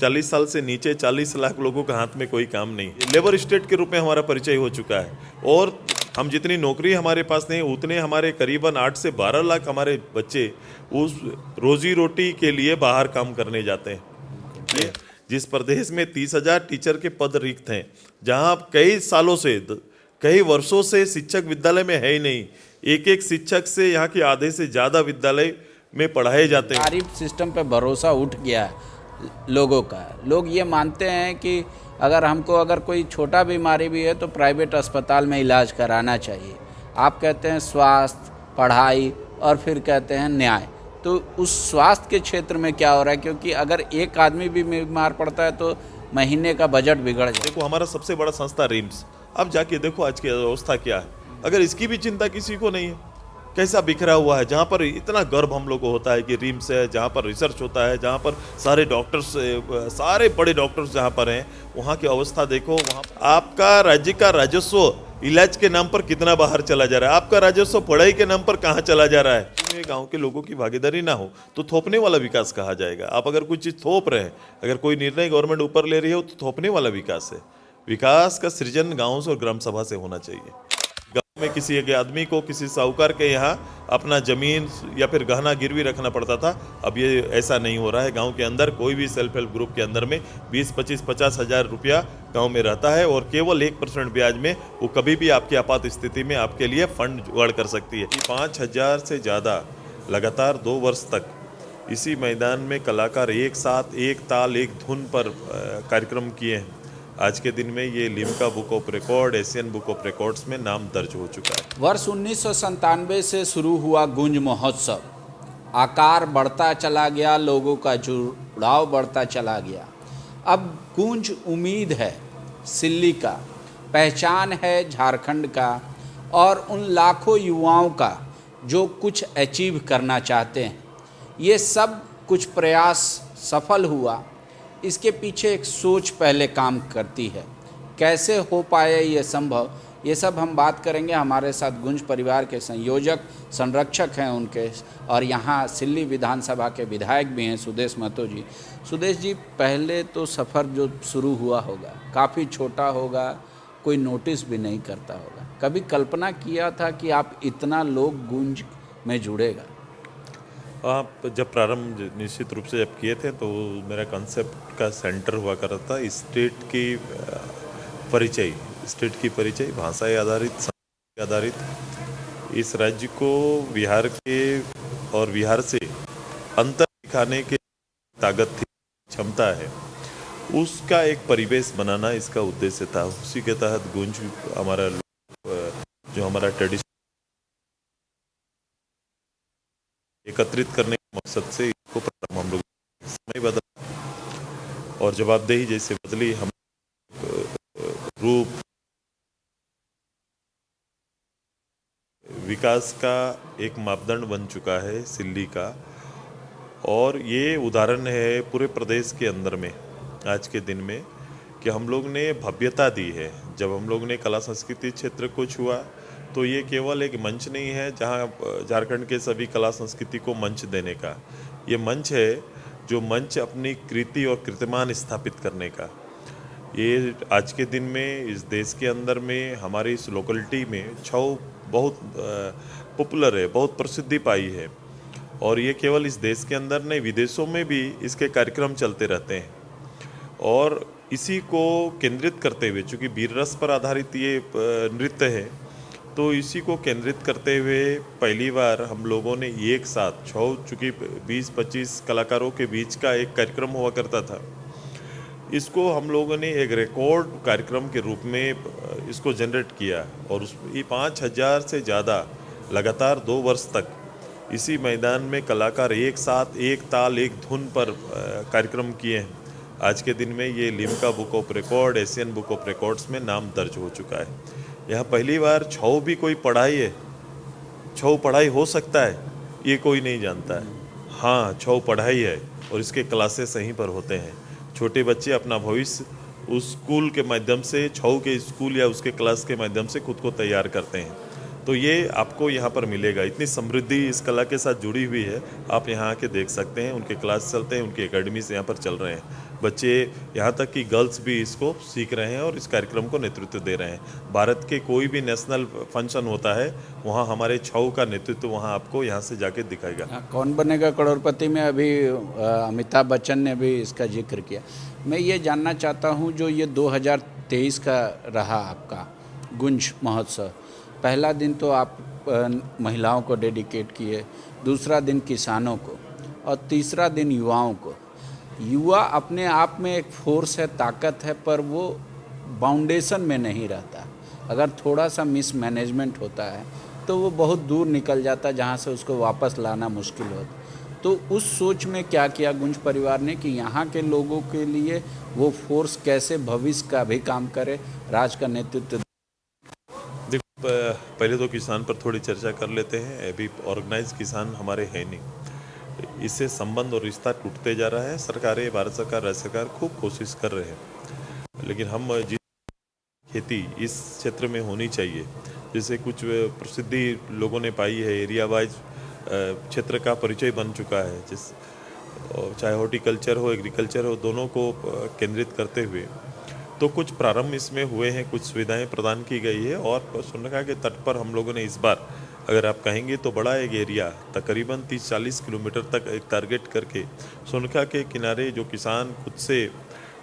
40 साल से नीचे 40 लाख लोगों के हाथ में कोई काम नहीं, लेबर स्टेट के रूप में हमारा परिचय हो चुका है। और हम जितनी नौकरी हमारे पास नहीं, उतने हमारे करीबन 8 से 12 लाख हमारे बच्चे उस रोजी रोटी के लिए बाहर काम करने जाते हैं। जिस प्रदेश में 30,000 टीचर के पद रिक्त हैं, जहां कई सालों से, कई वर्षों से शिक्षक विद्यालय में है ही नहीं, एक एक शिक्षक से यहाँ के आधे से ज़्यादा विद्यालय में पढ़ाए जाते हैं। तारीफ सिस्टम पे भरोसा उठ गया है लोगों का। लोग ये मानते हैं कि अगर कोई छोटा बीमारी भी है तो प्राइवेट अस्पताल में इलाज कराना चाहिए। आप कहते हैं स्वास्थ्य, पढ़ाई और फिर कहते हैं न्याय। तो उस स्वास्थ्य के क्षेत्र में क्या हो रहा है? क्योंकि अगर एक आदमी भी बीमार पड़ता है तो महीने का बजट बिगड़ जाए। देखो, हमारा सबसे बड़ा संस्था रिम्स, अब जाके देखो आज की अवस्था क्या है। अगर इसकी भी चिंता किसी को नहीं है, कैसा बिखरा हुआ है। जहाँ पर इतना गर्व हम लोग को होता है कि रिम्स है, जहाँ पर रिसर्च होता है, जहाँ पर सारे डॉक्टर्स, सारे बड़े डॉक्टर्स जहाँ पर हैं, वहाँ की अवस्था देखो। वहाँ आपका राज्य का राजस्व इलाज के नाम पर कितना बाहर चला जा रहा है, आपका राजस्व पढ़ाई के नाम पर कहाँ चला जा रहा है। गांव के लोगों की भागीदारी ना हो तो थोपने वाला विकास कहा जाएगा। आप अगर कुछ चीज़ थोप रहे हैं, अगर कोई निर्णय गवर्नमेंट ऊपर ले रही हो तो थोपने वाला विकास है। विकास का सृजन गाँव से और ग्राम सभा से होना चाहिए। गाँव में किसी एक आदमी को किसी साहूकार के यहाँ अपना जमीन या फिर गहना गिरवी रखना पड़ता था, अब ये ऐसा नहीं हो रहा है। गांव के अंदर कोई भी सेल्फ हेल्प ग्रुप के अंदर में 20, 25, 50 हज़ार रुपया गांव में रहता है और केवल 1% ब्याज में वो कभी भी आपकी आपात स्थिति में आपके लिए फंड जुगाड़ कर सकती है। 5,000 से ज़्यादा लगातार 2 वर्ष तक इसी मैदान में कलाकार एक साथ, एक ताल, एक धुन पर कार्यक्रम किए हैं। आज के दिन में ये Limca book of record, Asian book of records में नाम दर्ज हो चुका है। वर्ष 1997 से शुरू हुआ गूंज महोत्सव आकार बढ़ता चला गया, लोगों का जुड़ाव बढ़ता चला गया। अब गूंज उम्मीद है सिल्ली का, पहचान है झारखंड का और उन लाखों युवाओं का जो कुछ अचीव करना चाहते हैं। ये सब कुछ प्रयास सफल हुआ, इसके पीछे एक सोच पहले काम करती है। कैसे हो पाए ये संभव, ये सब हम बात करेंगे। हमारे साथ गुंज परिवार के संयोजक, संरक्षक हैं उनके, और यहाँ सिल्ली विधानसभा के विधायक भी हैं सुदेश महतो जी। सुदेश जी, पहले तो सफ़र जो शुरू हुआ होगा काफ़ी छोटा होगा, कोई नोटिस भी नहीं करता होगा। कभी कल्पना किया था कि आप इतना लोग गूंज में जुड़ेगा? आप जब प्रारंभ निश्चित रूप से जब किए थे तो मेरा कॉन्सेप्ट का सेंटर हुआ करता था स्टेट की परिचय, भाषाएं आधारित, संस्कृति आधारित। इस राज्य को बिहार के और बिहार से अंतर दिखाने की ताकत थी, क्षमता है, उसका एक परिवेश बनाना इसका उद्देश्य था। उसी के तहत गूंज हमारा जो हमारा ट्रेडिशन एकत्रित करने के मकसद से इसको हम लोग समय बदला और जवाबदेही जैसे बदली, हम रूप विकास का एक मापदंड बन चुका है सिल्ली का। और ये उदाहरण है पूरे प्रदेश के अंदर में आज के दिन में कि हम लोग ने भव्यता दी है। जब हम लोग ने कला संस्कृति क्षेत्र को छुआ तो ये केवल एक मंच नहीं है जहां झारखंड के सभी कला संस्कृति को मंच देने का, ये मंच है जो मंच अपनी कृति और कीर्तिमान स्थापित करने का। ये आज के दिन में इस देश के अंदर में हमारी इस लोकेलिटी में छऊ बहुत पॉपुलर है, बहुत प्रसिद्धि पाई है। और ये केवल इस देश के अंदर नहीं, विदेशों में भी इसके कार्यक्रम चलते रहते हैं। और इसी को केंद्रित करते हुए, चूँकि वीर रस पर आधारित ये नृत्य है, तो इसी को केंद्रित करते हुए पहली बार हम लोगों ने एक साथ छऊ, चूँकि 20-25 कलाकारों के बीच का एक कार्यक्रम हुआ करता था, इसको हम लोगों ने एक रिकॉर्ड कार्यक्रम के रूप में इसको जनरेट किया। और उस 5,000 से ज़्यादा लगातार 2 वर्ष तक इसी मैदान में कलाकार एक साथ, एक ताल, एक धुन पर कार्यक्रम किए हैं। आज के दिन में ये Limca book of record, Asian book of records में नाम दर्ज हो चुका है। यहाँ पहली बार छऊ भी कोई पढ़ाई है, छऊ पढ़ाई हो सकता है ये कोई नहीं जानता है। हाँ, छऊ पढ़ाई है और इसके क्लासेस यहीं पर होते हैं। छोटे बच्चे अपना भविष्य उस स्कूल के माध्यम से, छऊ के स्कूल या उसके क्लास के माध्यम से खुद को तैयार करते हैं। तो ये आपको यहाँ पर मिलेगा। इतनी समृद्धि इस कला के साथ जुड़ी हुई है, आप यहाँ आके देख सकते हैं। उनके क्लास चलते हैं, उनकी एकेडमी से यहाँ पर चल रहे हैं। बच्चे, यहाँ तक कि गर्ल्स भी इसको सीख रहे हैं और इस कार्यक्रम को नेतृत्व दे रहे हैं। भारत के कोई भी नेशनल फंक्शन होता है, वहाँ हमारे छऊ का नेतृत्व वहाँ आपको यहाँ से जाके दिखाएगा। कौन बनेगा करोड़पति में अभी अमिताभ बच्चन ने भी इसका जिक्र किया। मैं ये जानना चाहता हूँ, जो ये 2023 का रहा आपका गुंज महोत्सव, पहला दिन तो आप महिलाओं को डेडिकेट किए, दूसरा दिन किसानों को और तीसरा दिन युवाओं को। युवा अपने आप में एक फोर्स है, ताकत है, पर वो बाउंडेशन में नहीं रहता। अगर थोड़ा सा मिसमैनेजमेंट होता है तो वो बहुत दूर निकल जाता है, जहाँ से उसको वापस लाना मुश्किल होता। तो उस सोच में क्या किया गुंज परिवार ने कि यहाँ के लोगों के लिए वो फोर्स कैसे भविष्य का भी काम करे, राज्य का नेतृत्व। देखो, पहले तो किसान पर थोड़ी चर्चा कर लेते हैं। अभी ऑर्गेनाइज किसान हमारे हैं नहीं, इससे संबंध और रिश्ता टूटते जा रहा है। सरकारें, भारत सरकार, राज्य सरकार खूब कोशिश कर रहे हैं, लेकिन हम जिस खेती इस क्षेत्र में होनी चाहिए, जैसे कुछ प्रसिद्धि लोगों ने पाई है, एरिया वाइज क्षेत्र का परिचय बन चुका है, चाहे हॉर्टिकल्चर हो, एग्रीकल्चर हो, दोनों को केंद्रित करते हुए तो कुछ प्रारंभ इसमें हुए हैं, कुछ सुविधाएं प्रदान की गई है। और सोनखा के तट पर हम लोगों ने इस बार, अगर आप कहेंगे तो बड़ा एक एरिया, तकरीबन 30-40 किलोमीटर तक एक टारगेट करके सोनखा के किनारे जो किसान खुद से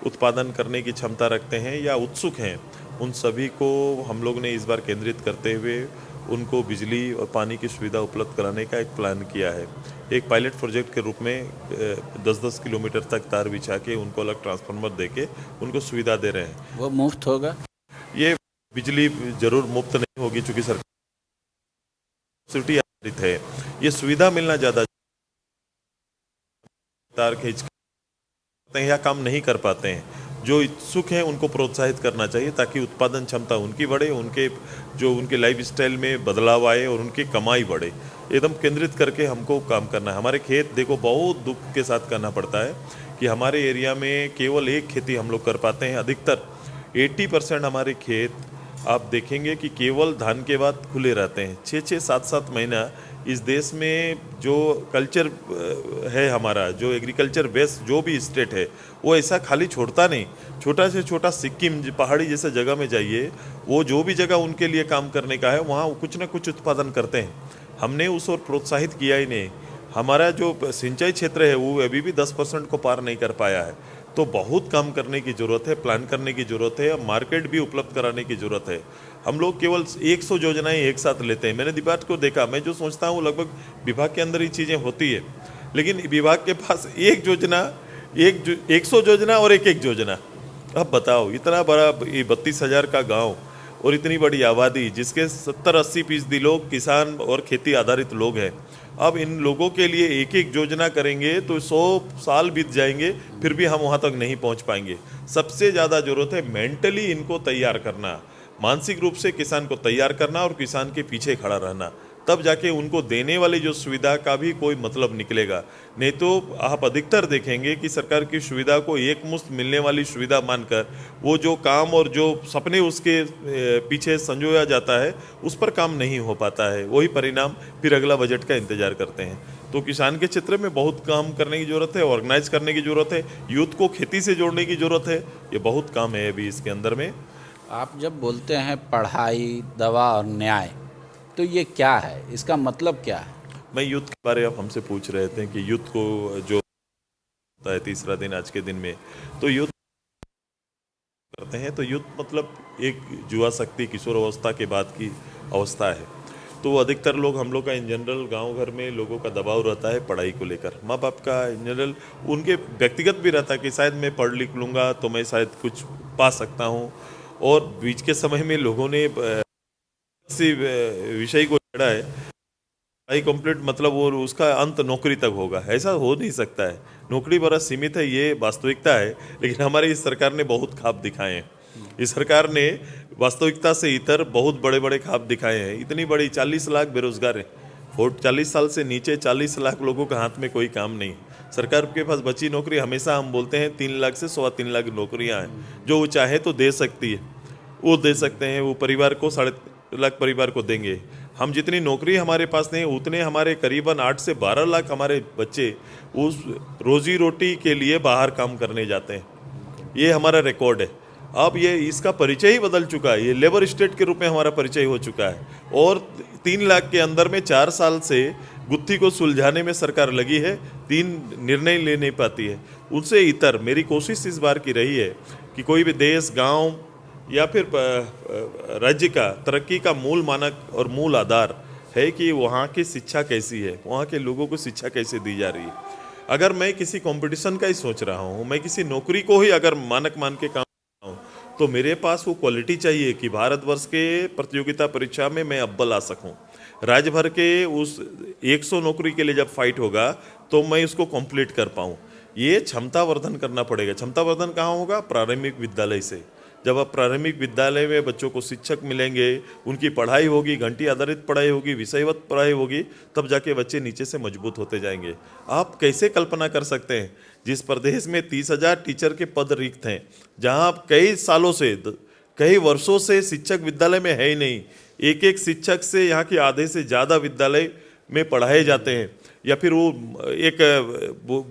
उत्पादन करने की क्षमता रखते हैं या उत्सुक हैं, उन सभी को हम लोग ने इस बार केंद्रित करते हुए उनको बिजली और पानी की सुविधा उपलब्ध कराने का एक प्लान किया है। एक पायलट प्रोजेक्ट के रूप में 10-10 किलोमीटर तक तार बिछा के उनको अलग ट्रांसफार्मर देके उनको सुविधा दे रहे हैं। वो मुफ्त होगा? ये बिजली जरूर मुफ्त नहीं होगी, चूँकि सरकार सब्सिडी आधारित है। ये सुविधा मिलना ज़्यादा, तार खींच या काम नहीं कर पाते हैं, जो इच्छुक हैं उनको प्रोत्साहित करना चाहिए ताकि उत्पादन क्षमता उनकी बढ़े, उनके लाइफ स्टाइल में बदलाव आए और उनकी कमाई बढ़े। एकदम केंद्रित करके हमको काम करना है। हमारे खेत देखो, बहुत दुख के साथ करना पड़ता है कि हमारे एरिया में केवल एक खेती हम लोग कर पाते हैं। अधिकतर 80% हमारे खेत आप देखेंगे कि केवल धान के बाद खुले रहते हैं। 6-6, 7-7 महीना इस देश में जो कल्चर है हमारा, जो एग्रीकल्चर बेस्ड जो भी स्टेट है, वो ऐसा खाली छोड़ता नहीं। छोटा से छोटा सिक्किम पहाड़ी जैसे जगह में जाइए, वो जो भी जगह उनके लिए काम करने का है, वहाँ कुछ ना कुछ उत्पादन करते हैं। हमने उस ओर प्रोत्साहित किया ही नहीं। हमारा जो सिंचाई क्षेत्र है वो अभी भी 10% को पार नहीं कर पाया है। तो बहुत काम करने की ज़रूरत है, प्लान करने की ज़रूरत है, मार्केट भी उपलब्ध कराने की ज़रूरत है। हम लोग केवल 100 योजनाएं एक साथ लेते हैं। मैंने विभाग को देखा, मैं जो सोचता हूँ लगभग विभाग के अंदर ही चीज़ें होती है, लेकिन विभाग के पास एक योजना, 100 योजना और एक योजना। अब बताओ, इतना बड़ा 32,000 का गाँव और इतनी बड़ी आबादी, जिसके 70-80% लोग किसान और खेती आधारित लोग हैं। अब इन लोगों के लिए एक योजना करेंगे तो 100 साल बीत जाएंगे, फिर भी हम वहाँ तक नहीं पहुँच पाएंगे। सबसे ज़्यादा ज़रूरत है मेंटली इनको तैयार करना, मानसिक रूप से किसान को तैयार करना और किसान के पीछे खड़ा रहना, तब जाके उनको देने वाली जो सुविधा का भी कोई मतलब निकलेगा। नहीं तो आप अधिकतर देखेंगे कि सरकार की सुविधा को एक मुश्त मिलने वाली सुविधा मानकर वो जो काम और जो सपने उसके पीछे संजोया जाता है, उस पर काम नहीं हो पाता है। वही परिणाम फिर अगला बजट का इंतजार करते हैं। तो किसान के क्षेत्र में बहुत काम करने की ज़रूरत है, ऑर्गेनाइज करने की ज़रूरत है, यूथ को खेती से जोड़ने की ज़रूरत है। ये बहुत काम है अभी इसके अंदर में। आप जब बोलते हैं पढ़ाई, दवा और न्याय, तो ये क्या है, इसका मतलब क्या है? मैं यूथ के बारे में आप हमसे पूछ रहे थे कि यूथ को जो होता है तीसरा दिन आज के दिन में, तो यूथ करते हैं, तो यूथ मतलब एक युवा शक्ति, किशोर अवस्था के बाद की अवस्था है। तो अधिकतर लोग, हम लोग का इन जनरल गांव घर में लोगों का दबाव रहता है पढ़ाई को लेकर। माँ बाप का इन जनरल उनके व्यक्तिगत भी रहता है कि शायद मैं पढ़ लिख लूँगा तो मैं शायद कुछ पा सकता हूँ। और बीच के समय में लोगों ने इसी विषय को छेड़ा है, पढ़ाई कंप्लीट मतलब वो उसका अंत नौकरी तक होगा। ऐसा हो नहीं सकता है, नौकरी बड़ा सीमित है, ये वास्तविकता है। लेकिन हमारी इस सरकार ने बहुत ख्वाब दिखाए हैं। इस सरकार ने वास्तविकता से इतर बहुत बड़े बड़े ख्वाब दिखाए हैं। इतनी बड़ी 40 लाख बेरोजगार हैं, 40 साल से नीचे 40 लाख लोगों के हाथ में कोई काम नहीं। सरकार के पास बची नौकरी, हमेशा हम बोलते हैं 3 लाख से 3.25 लाख नौकरियां हैं, जो वो चाहे तो दे सकती है, वो दे सकते हैं। वो परिवार को 3.5 लाख परिवार को देंगे। हम जितनी नौकरी हमारे पास नहीं उतने हमारे करीबन 8 से 12 लाख हमारे बच्चे उस रोजी रोटी के लिए बाहर काम करने जाते हैं। ये हमारा रिकॉर्ड है। अब ये इसका परिचय ही बदल चुका है, ये लेबर स्टेट के रूप में हमारा परिचय हो चुका है। और 3 लाख के अंदर में 4 साल से गुत्थी को सुलझाने में सरकार लगी है, 3 निर्णय ले नहीं पाती है। उनसे इतर मेरी कोशिश इस बार की रही है कि कोई भी देश, गांव या फिर राज्य का तरक्की का मूल मानक और मूल आधार है कि वहाँ की शिक्षा कैसी है, वहाँ के लोगों को शिक्षा कैसे दी जा रही है। अगर मैं किसी कंपटीशन का ही सोच रहा हूँ, मैं किसी नौकरी को ही अगर मानक मान के काम कर रहा हूँ, तो मेरे पास वो क्वालिटी चाहिए कि भारतवर्ष के प्रतियोगिता परीक्षा में मैं अव्वल आ सकूँ। राज्य भर के उस 100 नौकरी के लिए जब फाइट होगा तो मैं उसको कंप्लीट कर पाऊँ। ये क्षमता वर्धन करना पड़ेगा। क्षमता वर्धन कहाँ होगा? प्रारंभिक विद्यालय से। जब आप प्रारंभिक विद्यालय में बच्चों को शिक्षक मिलेंगे, उनकी पढ़ाई होगी, घंटी आधारित पढ़ाई होगी, विषयवत पढ़ाई होगी, तब जाके बच्चे नीचे से मजबूत होते जाएंगे। आप कैसे कल्पना कर सकते हैं जिस प्रदेश में 30,000 टीचर के पद रिक्त हैं, जहां आप कई सालों से, कई वर्षों से शिक्षक विद्यालय में है ही नहीं। एक एक शिक्षक से यहाँ के आधे से ज़्यादा विद्यालय में पढ़ाए जाते हैं, या फिर वो एक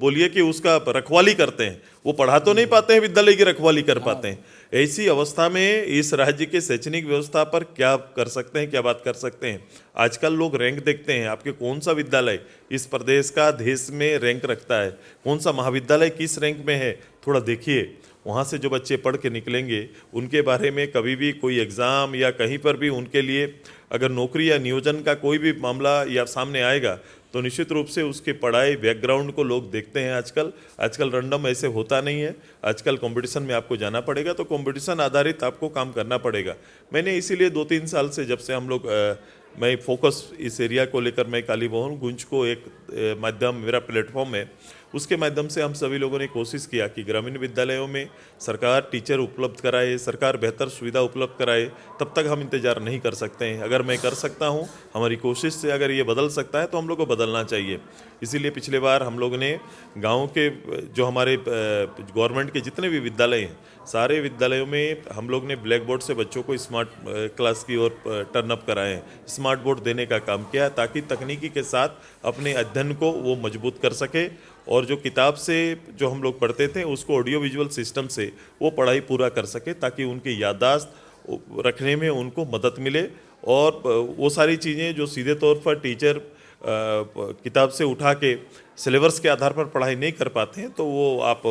बोलिए कि उसका रखवाली करते हैं। वो पढ़ा तो नहीं पाते हैं, विद्यालय की रखवाली कर पाते हैं। ऐसी अवस्था में इस राज्य के शैक्षणिक व्यवस्था पर क्या कर सकते हैं, क्या बात कर सकते हैं? आजकल लोग रैंक देखते हैं, आपके कौन सा विद्यालय इस प्रदेश का देश में रैंक रखता है, कौन सा महाविद्यालय किस रैंक में है, थोड़ा देखिए। वहाँ से जो बच्चे पढ़ के निकलेंगे उनके बारे में कभी भी कोई एग्ज़ाम या कहीं पर भी उनके लिए अगर नौकरी या नियोजन का कोई भी मामला या सामने आएगा तो निश्चित रूप से उसके पढ़ाई बैकग्राउंड को लोग देखते हैं। आजकल रैंडम ऐसे होता नहीं है। आजकल कंपटीशन में आपको जाना पड़ेगा, तो कंपटीशन आधारित आपको काम करना पड़ेगा। मैंने इसीलिए 2-3 साल से जब से हम लोग मैं फोकस इस एरिया को लेकर मैं कालीमोहन गुंज को एक माध्यम मेरा प्लेटफॉर्म है, उसके माध्यम से हम सभी लोगों ने कोशिश किया कि ग्रामीण विद्यालयों में सरकार टीचर उपलब्ध कराए, सरकार बेहतर सुविधा उपलब्ध कराए। तब तक हम इंतज़ार नहीं कर सकते हैं। अगर मैं कर सकता हूं, हमारी कोशिश से अगर ये बदल सकता है तो हम लोग को बदलना चाहिए। इसीलिए पिछले बार हम लोगों ने गाँव के जो हमारे गवर्नमेंट के जितने भी विद्यालय हैं, सारे विद्यालयों में हम लोग ने ब्लैक बोर्ड से बच्चों को स्मार्ट क्लास की ओर टर्न अप कराए हैं, स्मार्ट बोर्ड देने का काम किया, ताकि तकनीकी के साथ अपने अध्ययन को वो मजबूत कर सके। और जो किताब से जो हम लोग पढ़ते थे उसको ऑडियो विजुअल सिस्टम से वो पढ़ाई पूरा कर सके, ताकि उनकी याददाश्त रखने में उनको मदद मिले। और वो सारी चीज़ें जो सीधे तौर पर टीचर किताब से उठा के सिलेबस के आधार पर पढ़ाई नहीं कर पाते हैं, तो वो आप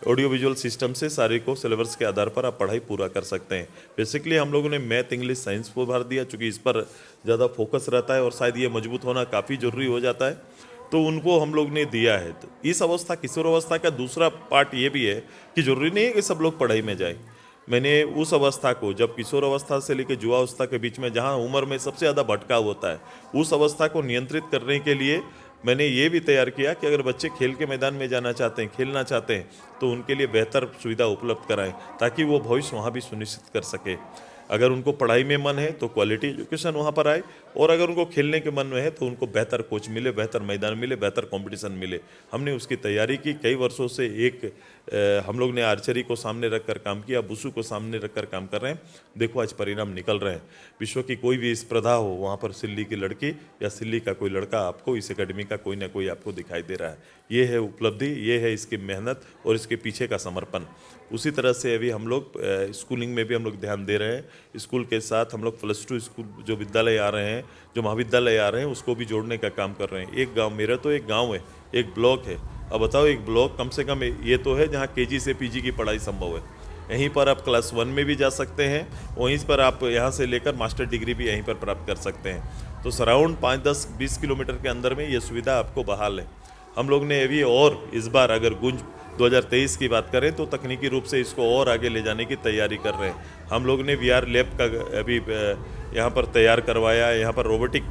ऑडियो विजुअल सिस्टम से सारे को सिलेबस के आधार पर आप पढ़ाई पूरा कर सकते हैं। बेसिकली हम लोगों ने मैथ, इंग्लिश, साइंस को भर दिया, चूँकि इस पर ज़्यादा फोकस रहता है और शायद ये मजबूत होना काफ़ी ज़रूरी हो जाता है, तो उनको हम लोग ने दिया है। तो इस अवस्था, किशोर अवस्था का दूसरा पार्ट ये भी है कि ज़रूरी नहीं है कि सब लोग पढ़ाई में जाए। मैंने उस अवस्था को, जब किशोर अवस्था से लेकर युवा अवस्था के बीच में जहाँ उम्र में सबसे ज़्यादा भटकाव होता है, उस अवस्था को नियंत्रित करने के लिए मैंने ये भी तैयार किया कि अगर बच्चे खेल के मैदान में जाना चाहते हैं, खेलना चाहते हैं, तो उनके लिए बेहतर सुविधा उपलब्ध कराएं, ताकि वो भविष्य वहाँ भी सुनिश्चित कर सके। अगर उनको पढ़ाई में मन है तो क्वालिटी एजुकेशन वहाँ पर आए, और अगर उनको खेलने के मन में है तो उनको बेहतर कोच मिले, बेहतर मैदान मिले, बेहतर कंपटीशन मिले। हमने उसकी तैयारी की। कई वर्षों से एक हम लोग ने आर्चरी को सामने रखकर काम किया, बुसू को सामने रखकर काम कर रहे हैं। देखो आज परिणाम निकल रहे हैं। विश्व की कोई भी स्पर्धा हो, वहाँ पर सिल्ली की लड़की या सिल्ली का कोई लड़का आपको इस एकेडमी का कोई ना कोई आपको दिखाई दे रहा है। ये है उपलब्धि, ये है इसकी मेहनत और इसके पीछे का समर्पण। उसी तरह से अभी हम लोग स्कूलिंग में भी हम लोग ध्यान दे रहे हैं। स्कूल के साथ हम लोग +2 स्कूल जो विद्यालय आ रहे हैं, जो महाविद्यालय आ रहे हैं, उसको भी जोड़ने का काम कर रहे हैं। एक गांव, मेरा तो एक गांव है, एक ब्लॉक है। अब बताओ, एक ब्लॉक कम से कम ये तो है जहां KG से PG की पढ़ाई संभव है। यहीं पर आप क्लास 1 में भी जा सकते हैं, वहीं पर आप यहाँ से लेकर मास्टर डिग्री भी यहीं पर प्राप्त कर सकते हैं। तो सराउंड 5, 10, 20 किलोमीटर के अंदर में ये सुविधा आपको बहाल है। हम लोग ने अभी और इस बार अगर गुंज 2023 की बात करें तो तकनीकी रूप से इसको और आगे ले जाने की तैयारी कर रहे हैं। हम लोग ने VR लैब का अभी यहाँ पर तैयार करवाया है। यहाँ पर रोबोटिक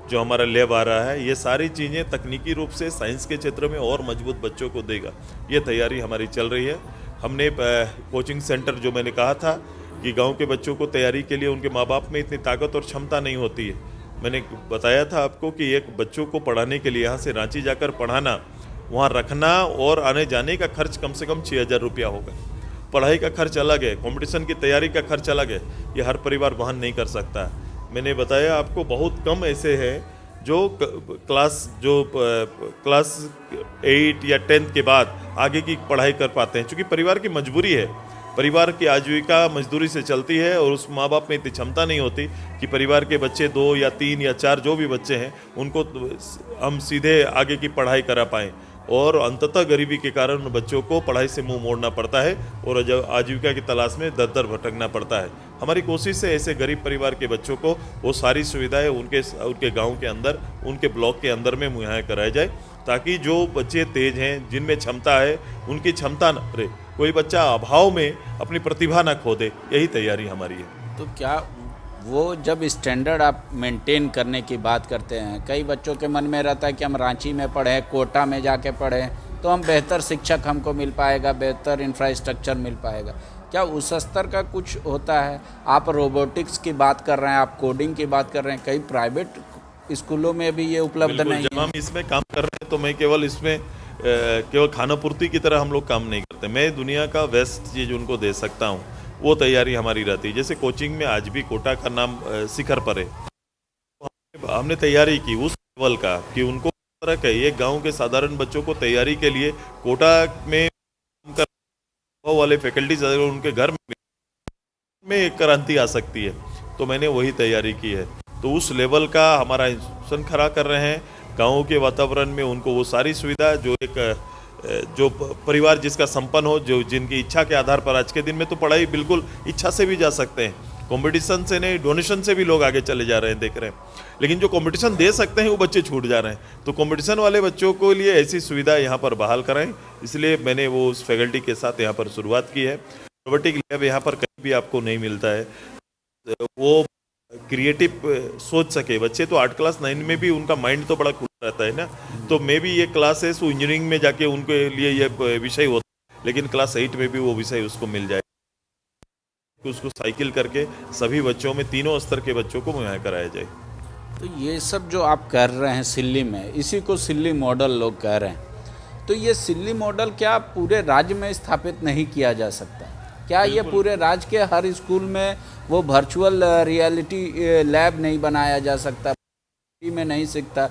जो हमारा लैब आ रहा है, ये सारी चीज़ें तकनीकी रूप से साइंस के क्षेत्र में और मजबूत बच्चों को देगा। ये तैयारी हमारी चल रही है। हमने कोचिंग सेंटर, जो मैंने कहा था कि गाँव के बच्चों को तैयारी के लिए उनके माँ बाप में इतनी ताकत और क्षमता नहीं होती है। मैंने बताया था आपको कि एक बच्चों को पढ़ाने के लिए यहाँ से रांची जाकर पढ़ाना, वहाँ रखना और आने जाने का खर्च कम से कम 6,000 रुपया होगा। पढ़ाई का खर्च अलग है, कंपटीशन की तैयारी का खर्च अलग है। ये हर परिवार वहन नहीं कर सकता। मैंने बताया आपको, बहुत कम ऐसे हैं जो क्लास 8 या 10 के बाद आगे की पढ़ाई कर पाते हैं, क्योंकि परिवार की मजबूरी है। परिवार की आजीविका मजदूरी से चलती है और उस माँ बाप में इतनी क्षमता नहीं होती कि परिवार के बच्चे 2 या 3 या 4 जो भी बच्चे हैं उनको हम सीधे आगे की पढ़ाई करा पाएँ, और अंततः गरीबी के कारण उन बच्चों को पढ़ाई से मुंह मोड़ना पड़ता है और आजीविका की तलाश में दर दर भटकना पड़ता है। हमारी कोशिश है ऐसे गरीब परिवार के बच्चों को वो सारी सुविधाएं उनके गांव के अंदर, उनके ब्लॉक के अंदर में मुहैया कराया जाए, ताकि जो बच्चे तेज हैं, जिनमें क्षमता है, उनकी क्षमता न रहे, कोई बच्चा अभाव में अपनी प्रतिभा न खो दे। यही तैयारी हमारी है। तो क्या वो जब स्टैंडर्ड आप मेंटेन करने की बात करते हैं, कई बच्चों के मन में रहता है कि हम रांची में पढ़ें, कोटा में जाके पढ़ें तो हम बेहतर शिक्षक हमको मिल पाएगा, बेहतर इंफ्रास्ट्रक्चर मिल पाएगा। क्या उस स्तर का कुछ होता है? आप रोबोटिक्स की बात कर रहे हैं, आप कोडिंग की बात कर रहे हैं, कई प्राइवेट स्कूलों में भी ये उपलब्ध नहीं जब हम इसमें काम कर रहे हैं तो मैं केवल इसमें केवल खानापूर्ति की तरह हम लोग काम नहीं करते। मैं दुनिया का बेस्ट चीज़ उनको दे सकता हूँ, वो तैयारी हमारी रहती है। जैसे कोचिंग में आज भी कोटा का नाम शिखर पर है, हमने तैयारी की उस लेवल का कि उनको तरह के एक गांव के साधारण बच्चों को तैयारी के लिए कोटा में वाले फैकल्टीज अगर उनके घर में एक क्रांति आ सकती है, तो मैंने वही तैयारी की है। तो उस लेवल का हमारा इंस्टीट्यूशन खड़ा कर रहे हैं। गाँव के वातावरण में उनको वो सारी सुविधा जो परिवार जिसका संपन्न हो, जो जिनकी इच्छा के आधार पर, आज के दिन में तो पढ़ाई बिल्कुल इच्छा से भी जा सकते हैं, कंपटीशन से नहीं, डोनेशन से भी लोग आगे चले जा रहे हैं, देख रहे हैं। लेकिन जो कंपटीशन दे सकते हैं वो बच्चे छूट जा रहे हैं। तो कंपटीशन वाले बच्चों को लिए ऐसी सुविधा यहाँ पर बहाल कराएं, इसलिए मैंने वो उस फैकल्टी के साथ यहाँ पर शुरुआत की है। रोबोटिक लैब यहाँ पर कहीं भी आपको नहीं मिलता है। वो क्रिएटिव सोच सके बच्चे, तो 8 क्लास 9 में भी उनका माइंड तो बड़ा खुला रहता है ना। तो मे भी ये क्लास है सो इंजीनियरिंग में जाके उनके लिए ये विषय होता है, लेकिन क्लास 8 में भी वो विषय उसको मिल जाए, उसको साइकिल करके सभी बच्चों में, तीनों स्तर के बच्चों को मुहैया कराया जाए। तो ये सब जो आप कर रहे हैं सिल्ली में, इसी को सिल्ली मॉडल लोग कह रहे हैं। तो ये सिल्ली मॉडल क्या पूरे राज्य में स्थापित नहीं किया जा सकता? क्या ये पूरे राज्य के हर स्कूल में वो वर्चुअल रियलिटी लैब नहीं बनाया जा सकता? में नहीं सीखता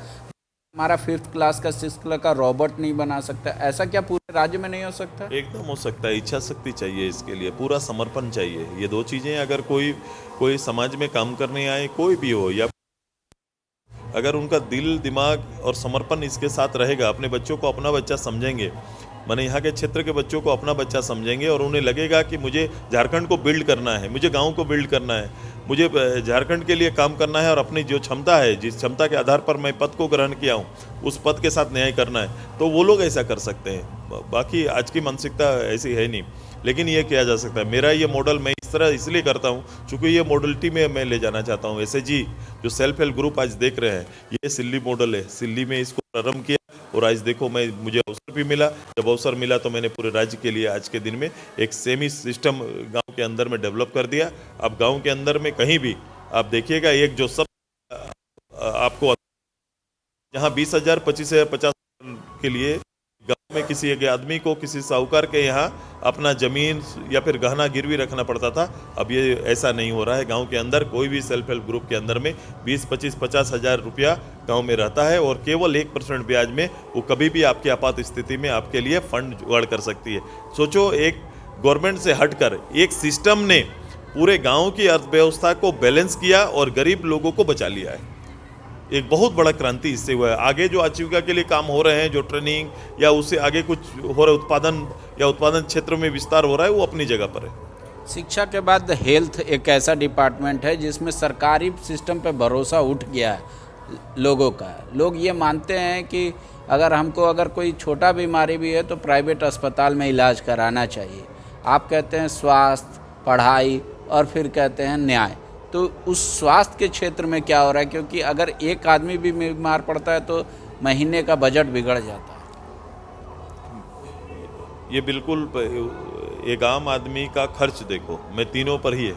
हमारा 5th क्लास का 6th क्लास का रोबोट नहीं बना सकता? ऐसा क्या पूरे राज्य में नहीं हो सकता? एकदम हो सकता है। इच्छा शक्ति चाहिए, इसके लिए पूरा समर्पण चाहिए। ये 2 चीज़ें अगर कोई समाज में काम करने आए, कोई भी हो, या अगर उनका दिल, दिमाग और समर्पण इसके साथ रहेगा, अपने बच्चों को अपना बच्चा समझेंगे, माने यहाँ के क्षेत्र के बच्चों को अपना बच्चा समझेंगे, और उन्हें लगेगा कि मुझे झारखंड को बिल्ड करना है, मुझे गांव को बिल्ड करना है, मुझे झारखंड के लिए काम करना है, और अपनी जो क्षमता है, जिस क्षमता के आधार पर मैं पद को ग्रहण किया हूँ, उस पद के साथ न्याय करना है, तो वो लोग ऐसा कर सकते हैं। बाकी आज की मानसिकता ऐसी है नहीं, लेकिन ये किया जा सकता है। मेरा ये मॉडल मैं इस तरह इसलिए करता हूँ क्योंकि ये मॉडलिटी में मैं ले जाना चाहता हूँ। SHG जो सेल्फ हेल्प ग्रुप आज देख रहे हैं, ये सिल्ली मॉडल है। सिल्ली में इसको प्रारंभ किया, और आज देखो मुझे अवसर भी मिला। जब अवसर मिला तो मैंने पूरे राज्य के लिए आज के दिन में एक सेमी सिस्टम गांव के अंदर में डेवलप कर दिया। अब गांव के अंदर में कहीं भी आप देखिएगा, एक जो सब आपको जहाँ 20,000, 25,000, 50,000 के लिए गांव में किसी एक आदमी को, किसी साहूकार के यहाँ अपना ज़मीन या फिर गहना गिरवी रखना पड़ता था, अब ये ऐसा नहीं हो रहा है। गांव के अंदर कोई भी सेल्फ हेल्प ग्रुप के अंदर में 20, 25, 50,000 रुपया गांव में रहता है, और केवल 1% ब्याज में वो कभी भी आपकी आपात स्थिति में आपके लिए फंड जुगाड़ कर सकती है। सोचो, एक गवर्नमेंट से हटकर एक सिस्टम ने पूरे गाँव की अर्थव्यवस्था को बैलेंस किया और गरीब लोगों को बचा लिया है। एक बहुत बड़ा क्रांति इससे हुआ है। आगे जो आजीविका के लिए काम हो रहे हैं, जो ट्रेनिंग या उससे आगे कुछ हो रहा है, उत्पादन क्षेत्र में विस्तार हो रहा है, वो अपनी जगह पर है। शिक्षा के बाद हेल्थ एक ऐसा डिपार्टमेंट है जिसमें सरकारी सिस्टम पे भरोसा उठ गया है लोगों का। लोग ये मानते हैं कि अगर कोई छोटा बीमारी भी है तो प्राइवेट अस्पताल में इलाज कराना चाहिए। आप कहते हैं स्वास्थ्य, पढ़ाई, और फिर कहते हैं न्याय। तो उस स्वास्थ्य के क्षेत्र में क्या हो रहा है? क्योंकि अगर एक आदमी भी बीमार पड़ता है तो महीने का बजट बिगड़ जाता है। ये बिल्कुल, एक आम आदमी का खर्च देखो, मैं तीनों पर ही है।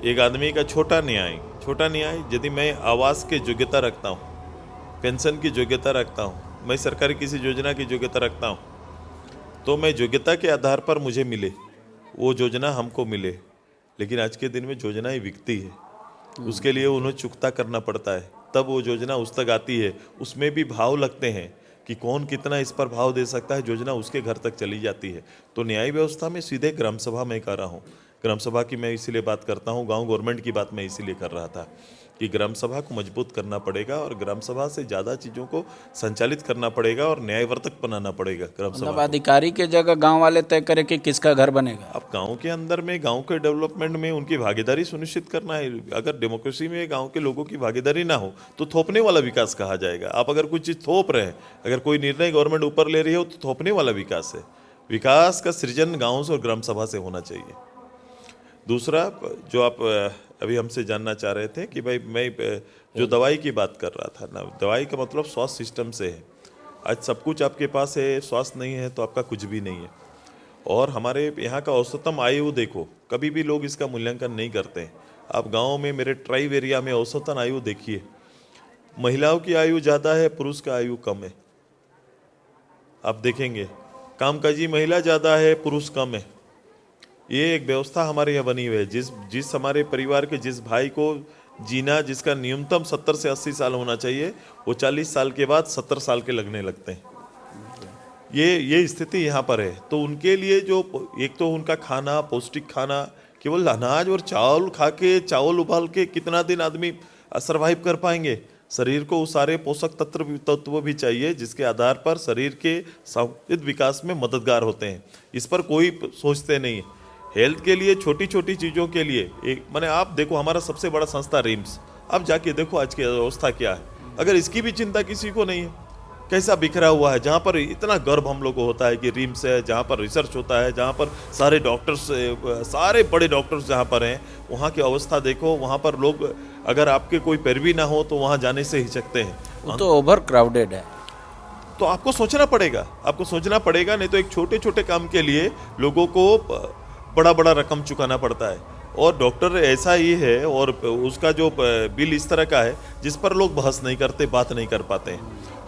एक आदमी का छोटा न्याय, यदि मैं आवास की योग्यता रखता हूँ, पेंशन की योग्यता रखता हूँ, मैं सरकारी किसी योजना की योग्यता रखता हूँ, तो मैं योग्यता के आधार पर मुझे मिले, वो योजना हमको मिले। लेकिन आज के दिन में योजनाएं बिकती है। उसके लिए उन्हें चुकता करना पड़ता है, तब वो योजना उस तक आती है। उसमें भी भाव लगते हैं कि कौन कितना इस पर भाव दे सकता है, योजना उसके घर तक चली जाती है। तो न्याय व्यवस्था में सीधे ग्राम सभा में कर रहा हूँ। ग्राम सभा की मैं इसीलिए बात करता हूँ, गांव गवर्नमेंट की बात मैं इसीलिए कर रहा था कि ग्राम सभा को मजबूत करना पड़ेगा और ग्राम सभा से ज़्यादा चीज़ों को संचालित करना पड़ेगा और न्यायवर्तक बनाना पड़ेगा ग्राम सभा मतलब को। अधिकारी के जगह गांव वाले तय करें कि किसका घर बनेगा। अब गांव के अंदर में गांव के डेवलपमेंट में उनकी भागीदारी सुनिश्चित करना है। अगर डेमोक्रेसी में गांव के लोगों की भागीदारी ना हो तो थोपने वाला विकास कहा जाएगा। आप अगर कुछ चीज़ थोप रहे हैं, अगर कोई निर्णय गवर्नमेंट ऊपर ले रही हो तो थोपने वाला विकास है। विकास का सृजन गाँव से और ग्राम सभा से होना चाहिए। दूसरा जो आप अभी हमसे जानना चाह रहे थे कि भाई मैं जो दवाई की बात कर रहा था ना, दवाई का मतलब स्वास्थ्य सिस्टम से है। आज सब कुछ आपके पास है, स्वास्थ्य नहीं है तो आपका कुछ भी नहीं है। और हमारे यहाँ का औसतम आयु देखो, कभी भी लोग इसका मूल्यांकन नहीं करते हैं। आप गांव में मेरे ट्राइब एरिया में औसतन आयु देखिए, महिलाओं की आयु ज़्यादा है, पुरुष का आयु कम है। आप देखेंगे कामकाजी महिला ज़्यादा है, पुरुष कम है। ये एक व्यवस्था हमारे यहाँ बनी हुई है। जिस हमारे परिवार के जिस भाई को जीना, जिसका न्यूनतम 70 से 80 साल होना चाहिए, वो 40 साल के बाद 70 साल के लगने लगते हैं। ये स्थिति यहाँ पर है। तो उनके लिए जो एक तो उनका खाना, पौष्टिक खाना, केवल अनाज और चावल खा के, चावल उबाल के कितना दिन आदमी सरवाइव कर पाएंगे। शरीर को सारे पोषक तत्व भी चाहिए जिसके आधार पर शरीर के समुचित विकास में मददगार होते हैं। इस पर कोई सोचते नहीं है। हेल्थ के लिए छोटी छोटी चीज़ों के लिए एक माने आप देखो, हमारा सबसे बड़ा संस्था रिम्स, आप जाके देखो आज की अवस्था क्या है। अगर इसकी भी चिंता किसी को नहीं है, कैसा बिखरा हुआ है। जहाँ पर इतना गर्व हम लोग को होता है कि रिम्स है, जहाँ पर रिसर्च होता है, जहाँ पर सारे डॉक्टर्स, सारे बड़े डॉक्टर्स जहाँ पर हैं, वहाँ की अवस्था देखो। वहाँ पर लोग अगर आपके कोई पैरवी ना हो तो वहाँ जाने से हिचकते हैं। वो तो ओवर क्राउडेड है। तो आपको सोचना पड़ेगा, नहीं तो एक छोटे छोटे काम के लिए लोगों को बड़ा बड़ा रकम चुकाना पड़ता है। और डॉक्टर ऐसा ही है और उसका जो बिल इस तरह का है जिस पर लोग बहस नहीं करते, बात नहीं कर पाते हैं।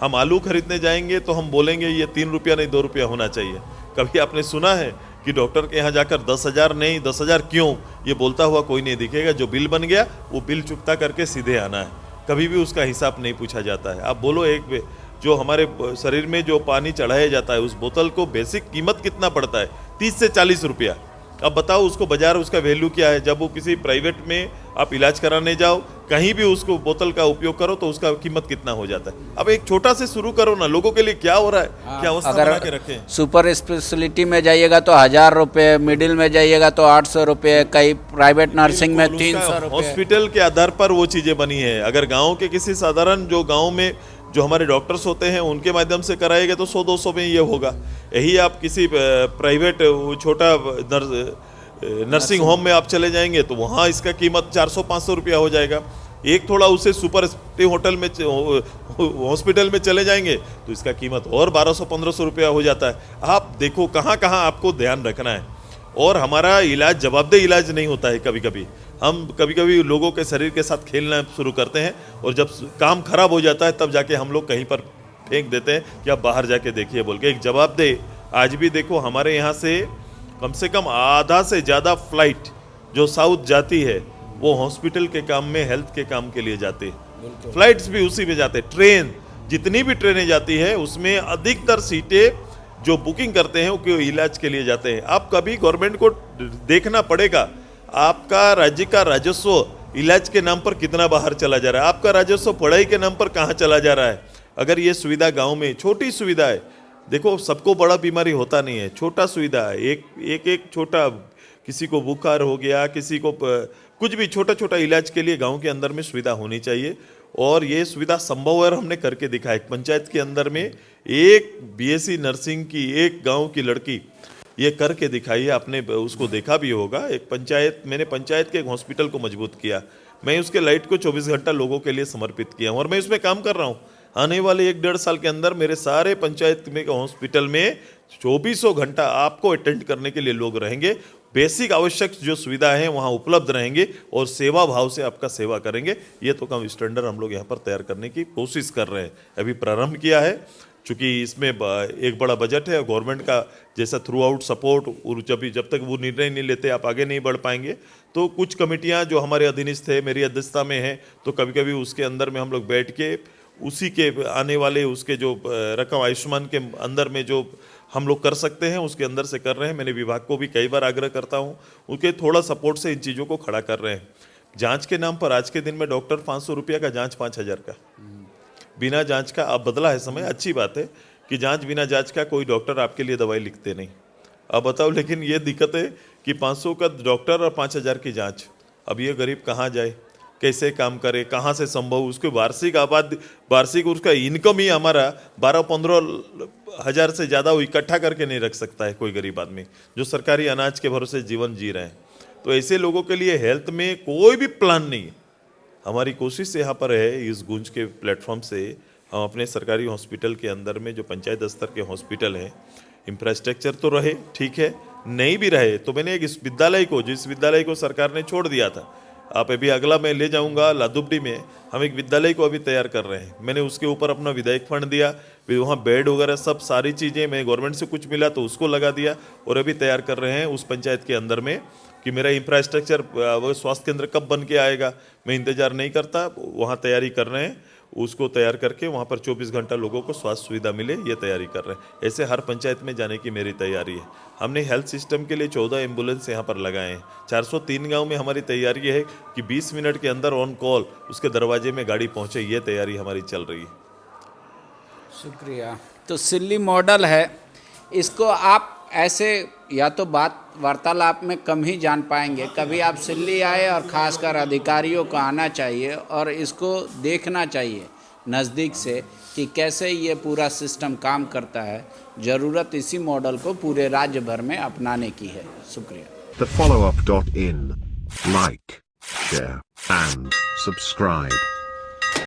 हम आलू खरीदने जाएंगे तो हम बोलेंगे ये 3 रुपया नहीं 2 रुपया होना चाहिए। कभी आपने सुना है कि डॉक्टर के यहाँ जाकर 10,000 नहीं 10,000 क्यों, ये बोलता हुआ कोई नहीं दिखेगा। जो बिल बन गया वो बिल चुकता करके सीधे आना है, कभी भी उसका हिसाब नहीं पूछा जाता है। आप बोलो एक जो हमारे शरीर में जो पानी चढ़ाया जाता है उस बोतल को बेसिक कीमत कितना पड़ता है, 30 से 40 रुपया। अब बताओ उसको बाजार उसका वैल्यू क्या है। जब वो किसी प्राइवेट में आप इलाज कराने जाओ, कहीं भी उसको बोतल का उपयोग करो तो उसका कीमत कितना हो जाता है। अब एक छोटा से शुरू करो ना, लोगों के लिए क्या हो रहा है, क्या अवस्था बना के रखे हैं। सुपर स्पेशलिटी में जाइएगा तो 1000 रुपये, मिडिल में जाइएगा तो 800 रुपये, कई प्राइवेट नर्सिंग में 300 रुपये। हॉस्पिटल के आधार पर वो चीज़ें बनी है। अगर गाँव के किसी साधारण जो गाँव में जो हमारे डॉक्टर्स होते हैं उनके माध्यम से कराएंगे तो 100-200 में ये होगा। यही आप किसी प्राइवेट छोटा नर्सिंग होम में आप चले जाएंगे तो वहाँ इसका कीमत 400-500 रुपया हो जाएगा। एक थोड़ा उसे सुपर होटल में हॉस्पिटल में चले जाएंगे तो इसका कीमत और 1200-1500 रुपया हो जाता है। आप देखो कहाँ कहाँ आपको ध्यान रखना है। और हमारा इलाज जवाबदेह इलाज नहीं होता है। कभी कभी लोगों के शरीर के साथ खेलना शुरू करते हैं और जब काम खराब हो जाता है तब जाके हम लोग कहीं पर फेंक देते हैं कि आप बाहर जाके देखिए बोल के। एक जवाबदेह आज भी देखो हमारे यहाँ से कम आधा से ज़्यादा फ्लाइट जो साउथ जाती है वो हॉस्पिटल के काम में, हेल्थ के काम के लिए जाते हैं। फ्लाइट्स भी उसी में जाते हैं। ट्रेन, जितनी भी ट्रेनें जाती है उसमें अधिकतर सीटें जो बुकिंग करते हैं वो इलाज के लिए जाते हैं। आप कभी गवर्नमेंट को देखना पड़ेगा आपका राज्य का राजस्व इलाज के नाम पर कितना बाहर चला जा रहा है, आपका राजस्व पढ़ाई के नाम पर कहाँ चला जा रहा है। अगर ये सुविधा गांव में, छोटी सुविधा है, देखो सबको बड़ा बीमारी होता नहीं है, छोटा सुविधा है। एक छोटा, किसी को बुखार हो गया, किसी को कुछ भी छोटा छोटा इलाज के लिए गांव के अंदर में सुविधा होनी चाहिए। और ये सुविधा संभव है, हमने करके दिखाया। एक पंचायत के अंदर में एक बीएससी नर्सिंग की एक गांव की लड़की ये करके दिखाई है। आपने उसको देखा भी होगा। मैंने पंचायत के एक हॉस्पिटल को मजबूत किया। मैं उसके लाइट को 24 घंटा लोगों के लिए समर्पित किया हूँ और मैं उसमें काम कर रहा हूँ। आने वाले 1-1.5 साल के अंदर मेरे सारे पंचायत में हॉस्पिटल में 24 घंटा आपको अटेंड करने के लिए लोग रहेंगे। बेसिक आवश्यक जो सुविधा है वहाँ उपलब्ध रहेंगे और सेवा भाव से आपका सेवा करेंगे। ये तो कम स्टैंडर्ड हम लोग यहाँ पर तैयार करने की कोशिश कर रहे हैं। अभी प्रारंभ किया है। चूँकि इसमें एक बड़ा बजट है, गवर्नमेंट का जैसा थ्रू आउट सपोर्ट, और जब तक वो निर्णय नहीं लेते आप आगे नहीं बढ़ पाएंगे। तो कुछ कमेटियां जो हमारे अधीनस्थ है, मेरी अध्यक्षता में है, तो कभी कभी उसके अंदर में हम लोग बैठ के उसी के आने वाले उसके जो रकम आयुष्मान के अंदर में जो हम लोग कर सकते हैं उसके अंदर से कर रहे हैं। मैंने विभाग को भी कई बार आग्रह करता हूँ, उनके थोड़ा सपोर्ट से इन चीज़ों को खड़ा कर रहे हैं। जांच के नाम पर आज के दिन में डॉक्टर 500 रुपया का, जांच 5000 का, बिना जांच का। अब बदला है समय, अच्छी बात है कि जांच बिना जांच का कोई डॉक्टर आपके लिए दवाई लिखते नहीं। अब बताओ, लेकिन ये दिक्कत है कि 500 का डॉक्टर और 5000 की जांच। अब ये गरीब कहाँ जाए, कैसे काम करे, कहाँ से संभव? उसके वार्षिक उसका इनकम ही हमारा 12-15 हज़ार से ज़्यादा वो इकट्ठा करके नहीं रख सकता है कोई गरीब आदमी जो सरकारी अनाज के भरोसे जीवन जी रहे हैं। तो ऐसे लोगों के लिए हेल्थ में कोई भी प्लान नहीं है। हमारी कोशिश यहाँ पर है, इस गूंज के प्लेटफॉर्म से हम अपने सरकारी हॉस्पिटल के अंदर में जो पंचायत स्तर के हॉस्पिटल हैं, इंफ्रास्ट्रक्चर तो रहे, ठीक है, नहीं भी रहे तो मैंने एक इस विद्यालय को, जिस विद्यालय को सरकार ने छोड़ दिया था, आप अभी अगला मैं ले जाऊंगा लादुबडी में, हम एक विद्यालय को अभी तैयार कर रहे हैं। मैंने उसके ऊपर अपना विधायक फंड दिया, फिर वहाँ बेड वगैरह सब सारी चीज़ें, मैं गवर्नमेंट से कुछ मिला तो उसको लगा दिया, और अभी तैयार कर रहे हैं उस पंचायत के अंदर में कि मेरा इंफ्रास्ट्रक्चर वो स्वास्थ्य केंद्र कब बन के आएगा। मैं इंतजार नहीं करता, वहाँ तैयारी कर रहे हैं, उसको तैयार करके वहाँ पर 24 घंटा लोगों को स्वास्थ्य सुविधा मिले, ये तैयारी कर रहे हैं। ऐसे हर पंचायत में जाने की मेरी तैयारी है। हमने हेल्थ सिस्टम के लिए 14 एम्बुलेंस यहाँ पर लगाए हैं। 403 गांव में हमारी तैयारी है कि 20 मिनट के अंदर ऑन कॉल उसके दरवाजे में गाड़ी पहुँचे, ये तैयारी हमारी चल रही है। शुक्रिया। तो सिल्ली मॉडल है, इसको आप ऐसे या तो बात वार्तालाप में कम ही जान पाएंगे। कभी आप सिल्ली आए और ख़ासकर अधिकारियों को आना चाहिए और इसको देखना चाहिए नज़दीक से कि कैसे ये पूरा सिस्टम काम करता है। ज़रूरत इसी मॉडल को पूरे राज्य भर में अपनाने की है। शुक्रिया। thefollowup.in, like, share and subscribe.